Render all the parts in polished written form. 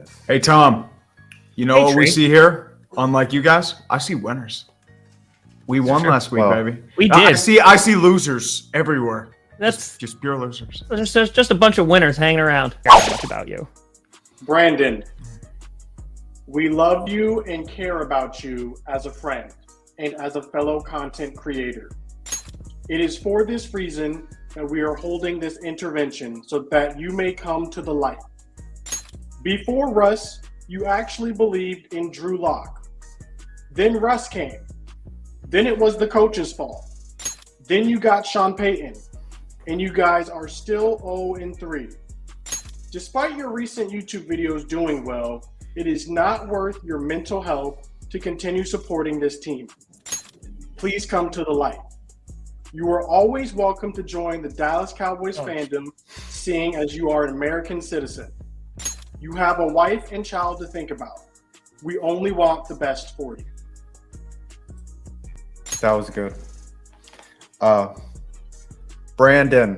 this. Hey, Tom, you know what we see here? Unlike you guys, I see winners. We won last week, baby. We did. I see losers everywhere. That's just pure losers. There's just a bunch of winners hanging around. About you, Brandon. We love you and care about you as a friend and as a fellow content creator. It is for this reason that we are holding this intervention so that you may come to the light. Before Russ, you actually believed in Drew Lock. Then Russ came. Then it was the coach's fault. Then you got Sean Payton. And you guys are still 0-3. Despite your recent YouTube videos doing well, it is not worth your mental health to continue supporting this team. Please come to the light. You are always welcome to join the Dallas Cowboys fandom, seeing as you are an American citizen. You have a wife and child to think about. We only want the best for you. That was good. Brandon,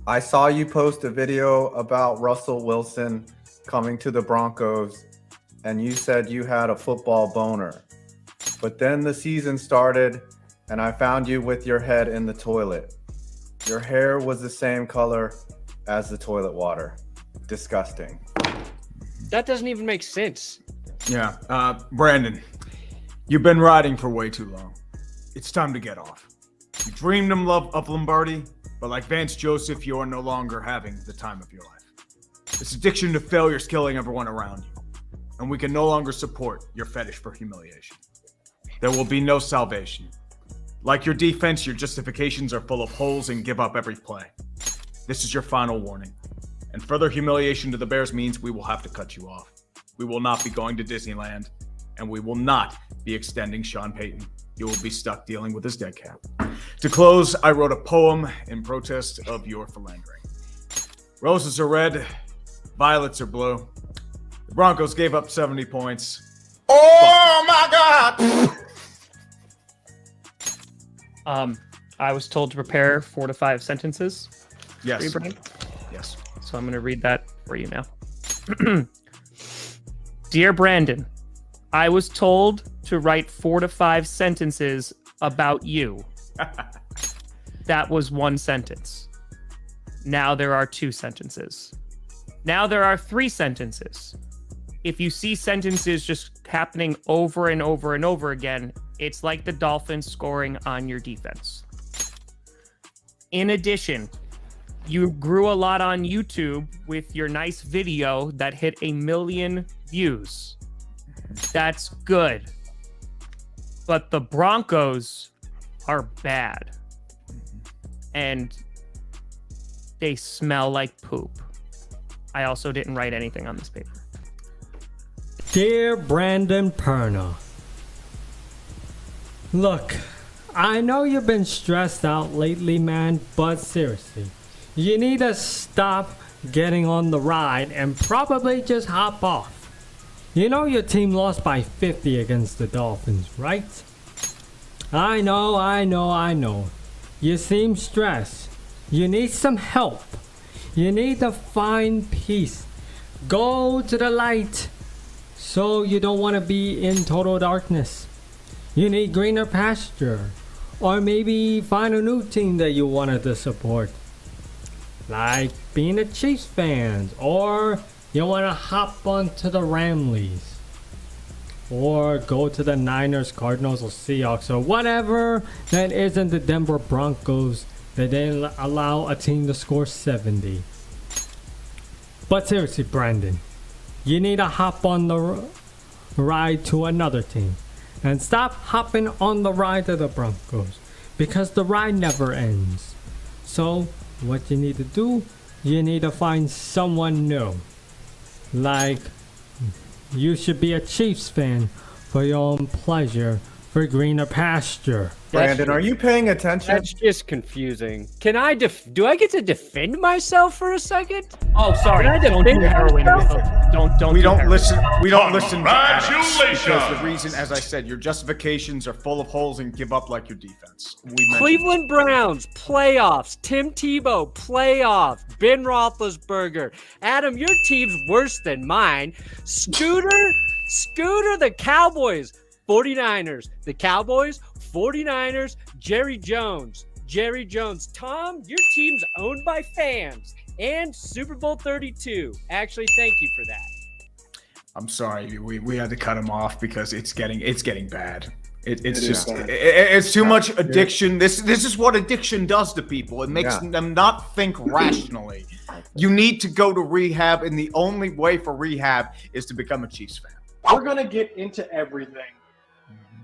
I saw you post a video about Russell Wilson coming to the Broncos, and you said you had a football boner. But then the season started, and I found you with your head in the toilet. Your hair was the same color as the toilet water. Disgusting. that doesn't even make sense. Yeah, Brandon, you've been riding for way too long. It's time to get off. You dreamed of Lombardi, but like Vance Joseph, you are no longer having the time of your life. This addiction to failure is killing everyone around you, and we can no longer support your fetish for humiliation. There will be no salvation. Like your defense, your justifications are full of holes and give up every play. This is your final warning. And further humiliation to the Bears means we will have to cut you off. We will not be going to Disneyland, and we will not be extending Sean Payton. You will be stuck dealing with his dead cap. To close, I wrote a poem in protest of your philandering. Roses are red, violets are blue. The Broncos gave up 70 points. Oh my God! I was told to prepare 4 to 5 sentences. Yes. For you, Brian. Yes. So I'm going to read that for you now. Dear Brandon, I was told to write 4 to 5 sentences about you. That was 1 sentence. Now there are 2 sentences. Now there are 3 sentences. If you see sentences just happening over and over and over again, it's like the Dolphins scoring on your defense. In addition, you grew a lot on YouTube with your nice video that hit 1 million views. That's good. But the Broncos are bad. And they smell like poop. I also didn't write anything on this paper. Dear Brandon Perna, look, I know you've been stressed out lately, man, but seriously, you need to stop getting on the ride and probably just hop off. You know your team lost by 50 against the Dolphins, right? I know. You seem stressed. You need some help. You need to find peace. Go to the light. So you don't want to be in total darkness. You need greener pasture. Or maybe find a new team that you wanted to support. Like being a Chiefs fan. Or you want to hop onto the Ramleys. Or go to the Niners, Cardinals, or Seahawks. Or whatever that isn't the Denver Broncos that they allow a team to score 70. But seriously, Brandon, you need to hop on the ride to another team. And stop hopping on the ride to the Broncos. Because the ride never ends. So, what you need to do, you need to find someone new. Like, you should be a Chiefs fan for your own pleasure for greener pasture. Brandon, are you paying attention? That's just confusing. Can I do I get to defend myself for a second? Oh, sorry. Can I Don't do defend heroin. myself? Don't. We do don't heroin. listen. We don't listen to addicts Congratulations! because the reason, as I said, your justifications are full of holes and give up like your defense. We mentioned- Cleveland Browns playoffs. Tim Tebow playoffs. Ben Roethlisberger. Adam, your team's worse than mine. Scooter, the Cowboys. 49ers. The Cowboys, 49ers. Jerry Jones. Tom, your team's owned by fans. And Super Bowl 32. Actually, thank you for that. I'm sorry, we had to cut him off because it's getting bad. It's It just is bad. it's too much addiction. This is what addiction does to people. It makes Yeah. them not think rationally. You need to go to rehab, and the only way for rehab is to become a Chiefs fan. We're going to get into everything.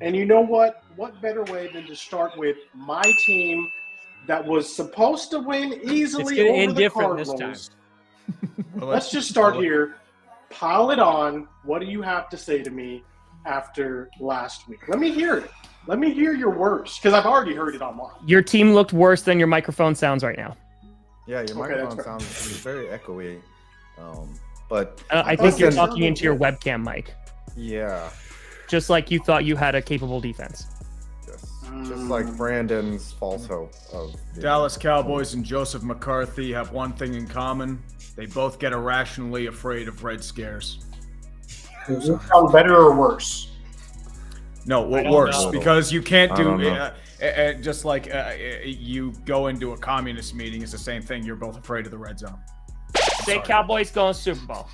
And you know what? What better way than to start with my team that was supposed to win easily It's gonna over end the different this Cardinals. Well, Let's just start here. Pile it on. What do you have to say to me after last week? Let me hear it. Let me hear your worst, because I've already heard it online. Your team looked worse than your microphone sounds right now. Yeah, your Okay, microphone that's sounds very echoey. But I think you're listen, talking into your webcam mic, yeah, just like you thought you had a capable defense. just like Brandon's false hope of Dallas Cowboys and Joseph McCarthy have one thing in common. They both get irrationally afraid of red scares. Does it sound better or worse? No, what don't worse? know. Because you can't I do don't know. just like you go into a communist meeting. It's the same thing. You're both afraid of the red zone. Say Cowboys going Super Bowl.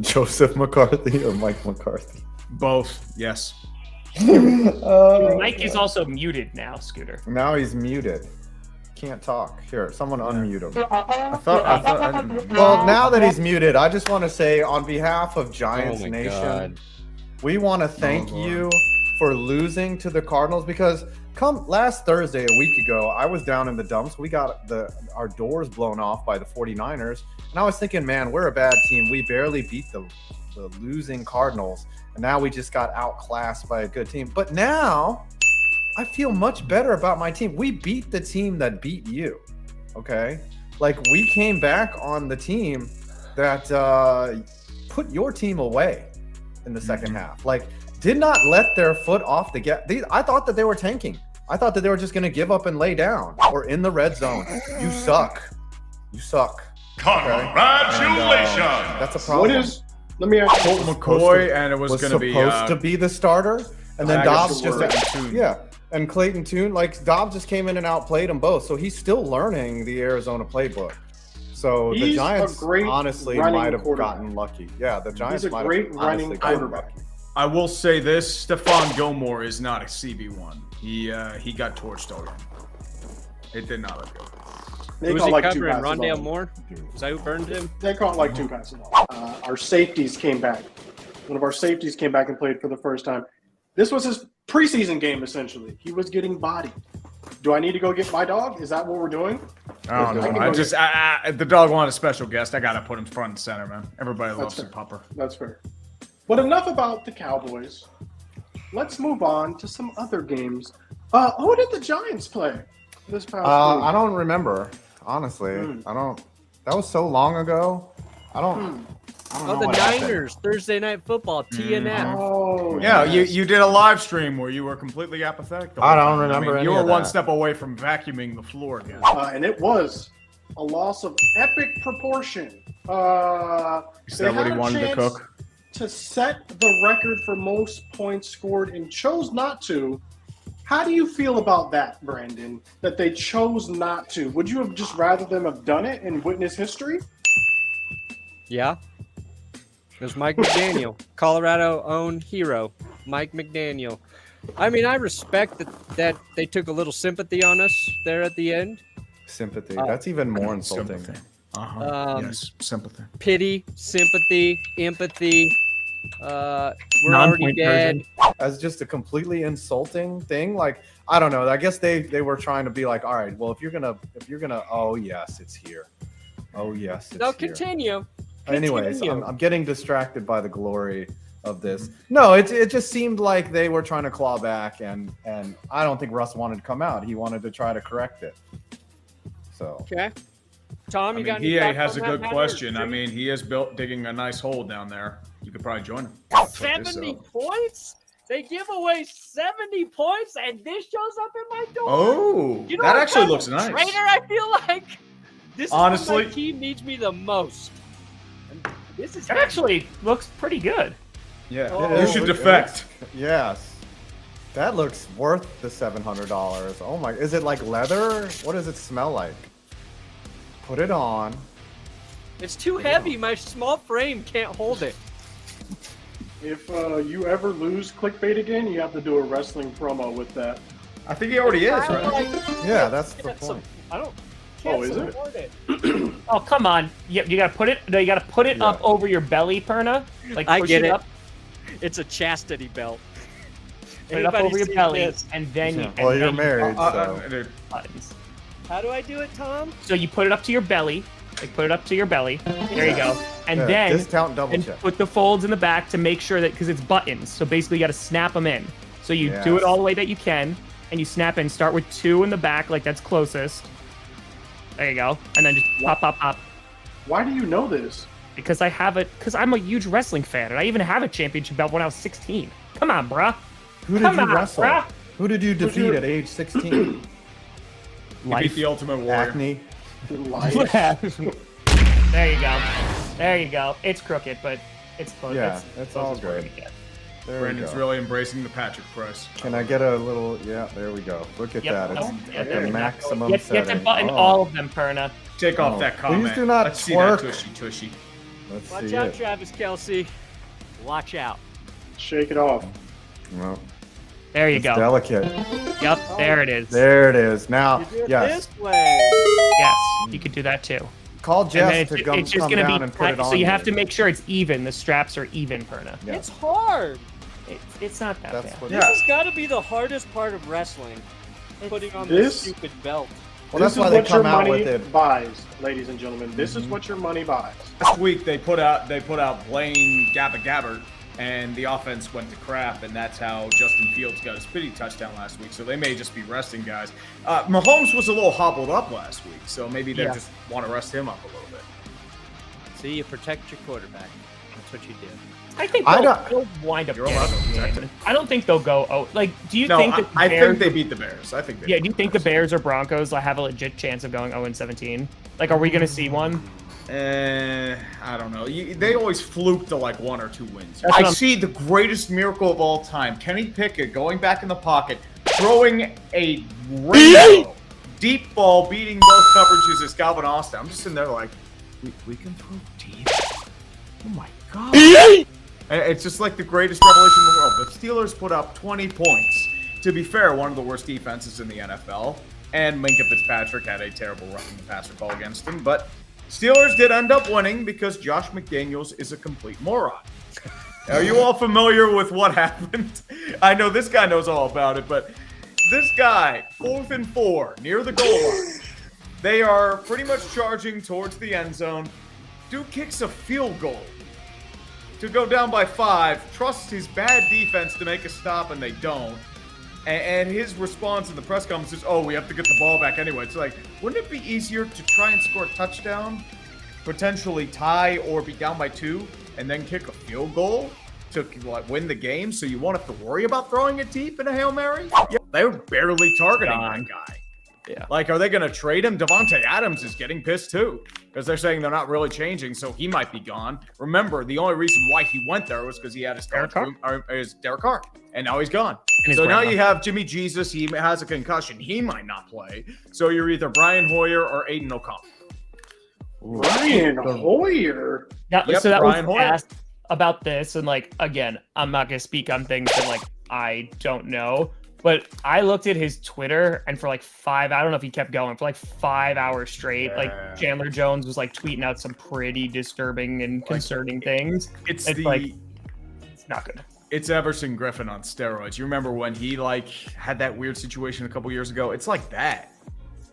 Joseph McCarthy or Mike McCarthy. Both, yes. Mike is also muted now, Scooter. Now he's muted. Can't talk. Here, someone unmute him. I thought. Well, now that he's muted, I just want to say on behalf of Giants Oh my Nation, God. we want to thank Lord. you for losing to the Cardinals because come last Thursday, a week ago, I was down in the dumps. We got our doors blown off by the 49ers. And I was thinking, man, we're a bad team. We barely beat the losing Cardinals. And now we just got outclassed by a good team. But now I feel much better about my team. We beat the team that beat you. Okay? Like we came back on the team that put your team away in the second half. Like did not let their foot off the gas. I thought that they were tanking. I thought that they were just going to give up and lay down or in the red zone. You suck. You suck. Congratulations! That's a problem. What is? Let me ask you. Colt McCoy, and it was going to be supposed to be the starter, and then I Dobbs guess just Clayton Tune. yeah, and Clayton Tune, like Dobbs just came in and outplayed them both, so he's still learning the Arizona playbook. So the He's a Giants great honestly running might have quarterback. gotten lucky. Yeah, the Giants He's a might great have running honestly gotten quarterback. lucky. I will say this: Stephon Gilmore is not a CB1. He got torched already. It did not look good. They Who was caught he like two covering? passes Rondale off. Moore? Is that who burned him? They caught like two passes off. Our safeties came back. One of our safeties came back and played for the first time. This was his preseason game, essentially. He was getting bodied. Do I need to go get my dog? Is that what we're doing? I don't I can know. go The dog wanted a special guest. I gotta put him front and center, man. Everybody loves fair. the pupper. That's fair. But enough about the Cowboys. Let's move on to some other games. Who did the Giants play this past I week? don't remember honestly. I don't. That was so long ago. I don't. I don't know Oh, the what happened. Niners, Thursday Night Football, TNF. Oh, Yeah, yes. you did a live stream where you were completely apathetic. the I whole don't time. remember you any were of one that. step away from vacuuming the floor again. And it was a loss of epic proportion. Is They that what had he a wanted to chance cook? to set the record for most points scored and chose not to. How do you feel about that, Brandon? That they chose not to? Would you have just rather them have done it and witnessed history? Yeah. It was Mike McDaniel, Colorado own hero, Mike McDaniel. I mean, I respect that they took a little sympathy on us there at the end. Sympathy. That's even more insulting. Sympathy. Uh-huh. Yes, sympathy. Pity, sympathy, empathy. We're already Non-point dead. As just a completely insulting thing. Like, I don't know. I guess they were trying to be like, all right, well, if you're gonna, oh yes, it's here. Oh yes, it's No, here. continue. Anyways, Continue. I'm getting distracted by the glory of this. No, it just seemed like they were trying to claw back, and I don't think Russ wanted to come out. He wanted to try to correct it. So Okay. Tom, I you got mean, any EA thoughts has a on that good matter? question. I mean, he is digging a nice hole down there. You could probably join him. 70 points? They give away 70 points, and this shows up in my door. Oh, You know that what actually kind looks of nice. Trainer, I feel like this is Honestly- when my team needs me the most. And this is That actually looks pretty good. Yeah, Oh. you should defect. yes, that looks worth the $700. Oh my, is it like leather? What does it smell like? Put it on. It's too heavy. My small frame can't hold it. If you ever lose clickbait again, you have to do a wrestling promo with that. I think he already is, I right? like- Yeah, that's the can't point. I don't. Can't Oh, is it? support it? Oh, come on. You gotta put it. No, you gotta put it up over your belly, Perna. Like I push get it it. up, It's a chastity belt. put it up Anybody over your seen belly, this? and then you. Well, and you're then married, so. Dude, buttons. How do I do it, Tom? So you put it up to your belly. Like put it up to your belly. There you go. And Yeah, then discount double and check. put the folds in the back to make sure that because it's buttons. So basically, you got to snap them in. So you do Yes. it all the way that you can, and you snap in. Start with 2 in the back, like that's closest. There you go. And then just pop, pop, pop. Why do you know this? Because I have it. Because I'm a huge wrestling fan, and I even have a championship belt when I was 16. Come on, bruh. Who did Come you on, wrestle? bruh. Who did you defeat at age 16? he beat the Ultimate Warrior. Acne. Life. There you go. There you go. It's crooked, but it's close. Yeah, it's all closest we're good. gonna get. There we Brandon's go. really embracing the Patrick press. Can I get a little? Yeah, there we go. Look at Yep. that. It's Oh, yeah, at there the we go. maximum You have to setting. button Oh, all of them, Perna. Take off Oh, that please comment. do not Let's see twerk. that tushy. Let's Watch see out, it. Travis Kelsey. Watch out. Shake it off. Well, There you it's go. delicate. Yep, there it is. There it is. Now, You do it yes. this way. Yes, you could do that too. Call And then Jess to come it's just gonna down be and put it on. so you have to me. make sure it's even. The straps are even, Perna. Yeah. It's hard. It's not that That's bad. what. Yeah. This has got to be the hardest part of wrestling. Putting on this This- stupid belt. Well, This that's why is they what your come out money with it. buys, ladies and gentlemen. This is what your money buys. Last week they put out Blaine Gabbert, and the offense went to crap, and that's how Justin Fields got his pity touchdown last week. So they may just be resting guys. Mahomes was a little hobbled up last week, so maybe they just want to rest him up a little bit. See, you protect your quarterback. That's what you do. I think I they'll wind up You're allowed to getting protect in. it. I don't think they'll go. Oh, like, do you No, think that the I Bears? think they beat the Bears. I think they Yeah, beat do you think the Bears or Broncos will have a legit chance of going 0-17? Like, are we gonna see one? I don't know. They always fluke to like 1 or 2 wins. That's what I I'm- see the greatest miracle of all time. Kenny Pickett going back in the pocket, throwing a rainbow, deep ball, beating both coverages as Calvin Austin. I'm just sitting there like, we can throw deep? Oh my God. And it's just like the greatest revelation in the world. The Steelers put up 20 points. To be fair, one of the worst defenses in the NFL. And Minka Fitzpatrick had a terrible roughing the passer call against him. But Steelers did end up winning because Josh McDaniels is a complete moron. Are you all familiar with what happened? I know this guy knows all about it, but this guy, 4th and 4, near the goal line. They are pretty much charging towards the end zone. Dude kicks a field goal to go down by 5, trusts his bad defense to make a stop, and they don't. And his response in the press conference is, oh, we have to get the ball back anyway. It's like, wouldn't it be easier to try and score a touchdown, potentially tie or be down by 2, and then kick a field goal to like win the game so you won't have to worry about throwing it deep in a Hail Mary? Yeah, they were barely targeting that guy. Yeah. Like, are they going to trade him? Devontae Adams is getting pissed too because they're saying they're not really changing, so he might be gone. Remember, the only reason why he went there was because he had his Derek Carr, and now he's gone. his So now grandma. you have Jimmy Jesus. He has a concussion. He might not play. So you're either Brian Hoyer or Aiden O'Connell. Brian Hoyer. That, Yep, so that Brian was Hoyer. asked about this, and like again, I'm not gonna speak on things that like I don't know. But I looked at his Twitter, and for like 5, I don't know if he kept going for like 5 hours straight. Yeah. Like Chandler Jones was like tweeting out some pretty disturbing and concerning things. It's It's like it's not good. It's Everson Griffin on steroids. You remember when he like had that weird situation a couple years ago? It's like that.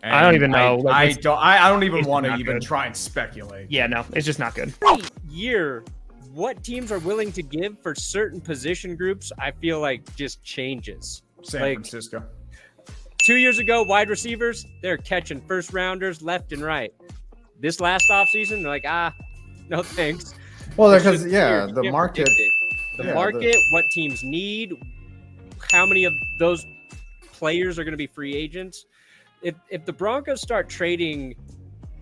I don't even know. Like, I don't even it's want to not even good. try and speculate. Yeah, no, it's just not good. Every year, what teams are willing to give for certain position groups, I feel like just changes. San Like, Francisco. 2 years ago, wide receivers, they're catching first rounders left and right. This last offseason, they're like, no thanks. Well, It's because just yeah, weird. You the can't market. predict it. The market, what teams need, how many of those players are going to be free agents. If the Broncos start trading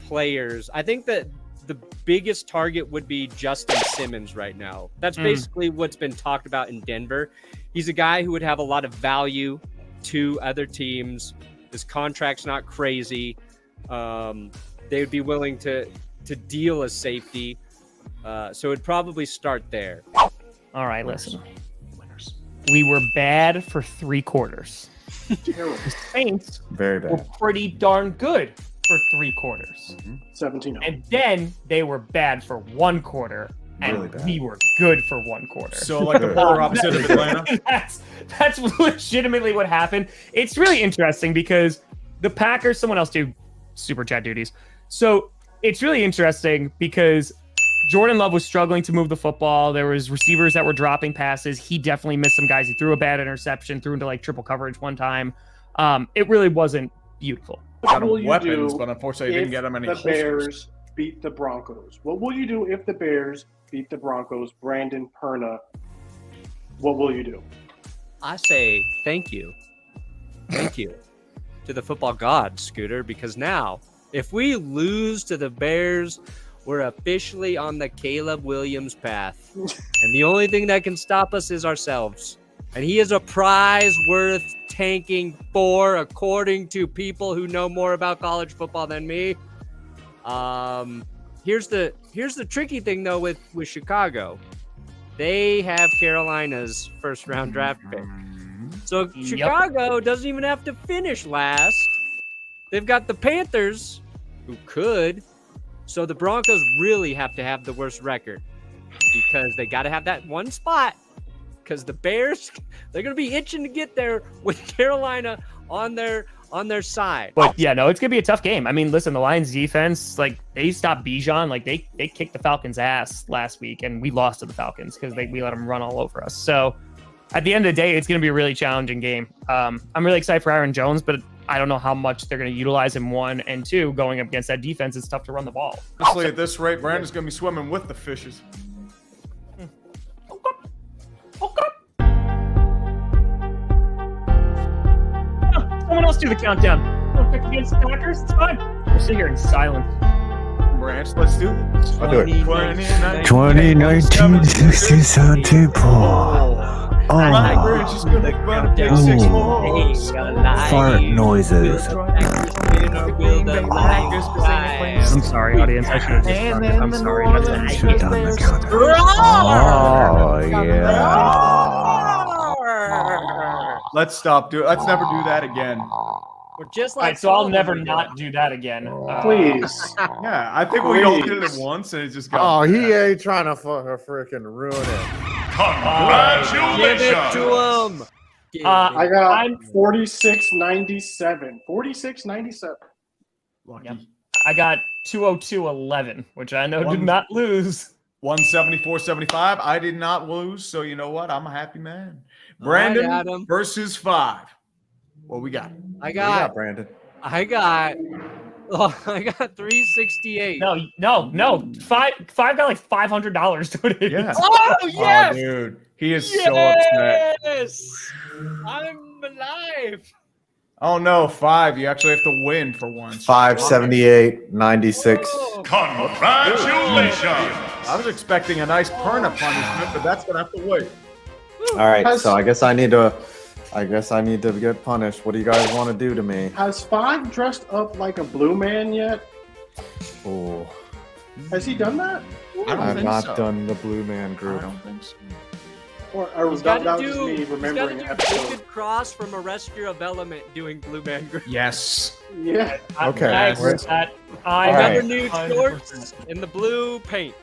players, I think that the biggest target would be Justin Simmons right now. That's basically what's been talked about in Denver. He's a guy who would have a lot of value to other teams. His contract's not crazy. They would be willing to deal a safety. So it'd probably start there. All right, listen. We were bad for 3 quarters. Terrible. The Saints Very were bad. pretty darn good for 3 quarters. 17. And then they were bad for 1 quarter. And Really bad. we were good for 1 quarter. So like the polar opposite of Atlanta. That's legitimately what happened. It's really interesting because the Packers, someone else do super chat duties. So it's really interesting because Jordan Love was struggling to move the football. There was receivers that were dropping passes. He definitely missed some guys. He threw a bad interception, threw into like triple coverage one time. It really wasn't beautiful. What Got will him you weapons, do but unfortunately didn't if get him any the holsters. Bears beat the Broncos? What will you do if the Bears beat the Broncos? Brandon Perna, what will you do? I say thank you. Thank you to the football god, Scooter, because now if we lose to the Bears, we're officially on the Caleb Williams path. And the only thing that can stop us is ourselves. And he is a prize worth tanking for, according to people who know more about college football than me. Here's the tricky thing though with Chicago. They have Carolina's first round draft pick. So Chicago doesn't even have to finish last. They've got the Panthers, who could. So the Broncos really have to have the worst record because they got to have that one spot. Because the Bears, they're going to be itching to get there with Carolina on their side. But yeah, no, it's gonna be a tough game. I mean, listen, the Lions defense, like they stopped Bijan, like they kicked the Falcons' ass last week, and we lost to the Falcons because we let them run all over us. So at the end of the day, it's gonna be a really challenging game. I'm really excited for Aaron Jones, but I don't know how much they're gonna utilize him. 1 and 2, going up against that defense, it's tough to run the ball. Honestly, at this rate, Brandon's gonna be swimming with the fishes. Someone else do the countdown. Don't pick against the Packers. It's fine. We'll sit here in silence. Branch, let's do this. I'll do it. 2019 67 fart noises. I'm sorry, audience. I should have just done it. I'm sorry. Should have done the countdown. Oh yeah. Let's stop. Let's never do that again. We're just All like right, so I'll never not do that again. Please. Yeah, I think we all did it once and it just got. Oh, he ain't trying to freaking ruin it. give it to him. I got I'm- 46-97. 46-97. Lucky. Yep. I got 202-11, which I know did not lose. 174-75. I did not lose, so you know what? I'm a happy man. All right, Brandon Adam. versus 5. What we got? I What do you got, got Brandon? 368. No. Five got like $500 donated. Yeah. Oh Oh, yes! dude. He is so upset. Yes! I'm alive. Oh, no. 5. You actually have to win for once. 578-96. Oh, Congratulations! I was expecting a nice Perna punishment, but that's going to have to wait. All right, so I guess I need to get punished. What do you guys want to do to me? Has 5 dressed up like a blue man yet? Oh, Has he done that? I don't I've think not so. done the Blue Man I group. don't think so. Or He's that got was to just do. me He's got to remembering do an episode? David Cross from Arrested Development doing Blue Man Group. Yes. Yeah. Okay. I agree with that. All Remember right. nude 100%. shorts in the blue paint.